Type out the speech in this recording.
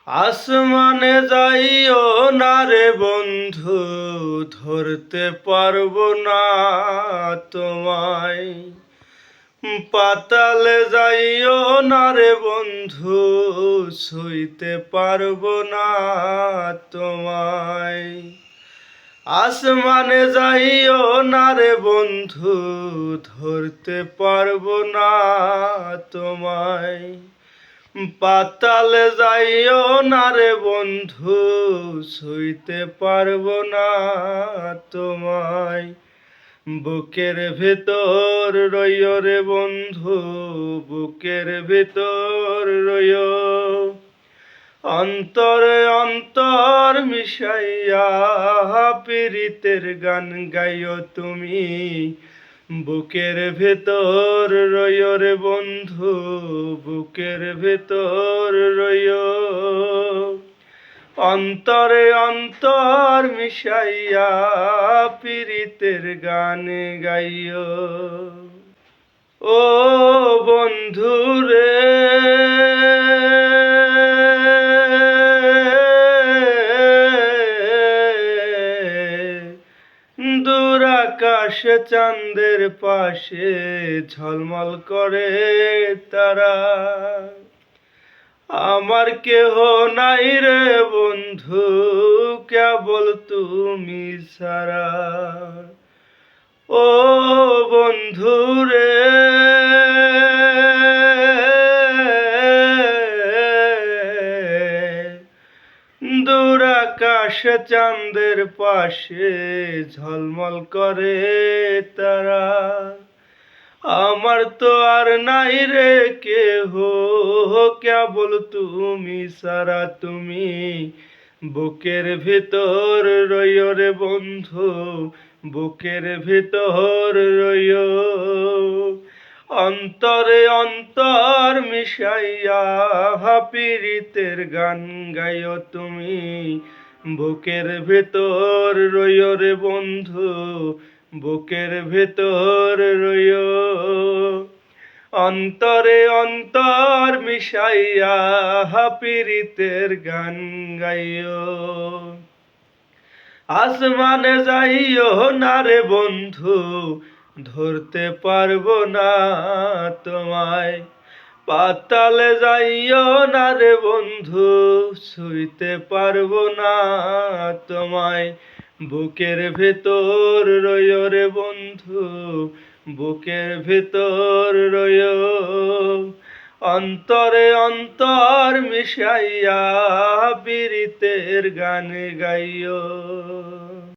আসমানে যাইও না রে বন্ধু, ধরতে পারবো না তোমায়। পাতালে যাইও না রে বন্ধু, ছুঁইতে পারবো না তোমায়। আসমানে যাইও না রে বন্ধু, ধরতে পারবো না তোমায়। পাতালে যাইও না রে বন্ধু, ছুঁইতে পারবো না তোমায়। বুকের ভেতর রইও রে বন্ধু, বুকের ভেতর রইও। অন্তরে অন্তর মিশাইয়া পীরিতের গান গাইও তুমি। বুকের ভেতর রইও রে বন্ধু, বুকের ভেতর রইও। অন্তরে অন্তর মিশাইয়া পীরিতের গান গাইও। ও বন্ধু রে, দূর আকাশে চাঁদের পাশে ঝলমল করে তারা। আমার কেহ নাই রে বন্ধু, কেবল তুমি ছাড়া। ও বন্ধু রে, দূর আকাশে চাঁদের পাশে ঝলমল করে তারা। আমার তো আর নাই রে কেহ, কেবল তুমি সারা। তুমি বুকের ভিতর রইও রে বন্ধু, বুকের ভিতর রইও। অন্তরে অন্তর মিশাইয়া পীরিতের গান গাইও তুমি। বুকের ভেতর রইও রে বন্ধু, বুকের ভেতর রইও। অন্তরে অন্তর মিশাইয়া পীরিতের গান গাইও। আসমানে যাইও না রে বন্ধু, ধরতে পারবো না তোমায়। পাতালে যাইও না রে বন্ধু, ছুঁইতে পারবো না তোমায়। বুকের ভেতর রইও রে বন্ধু, বুকের ভেতর রইও। অন্তরে অন্তর মিশাইয়া পীরিতের গান গাইও।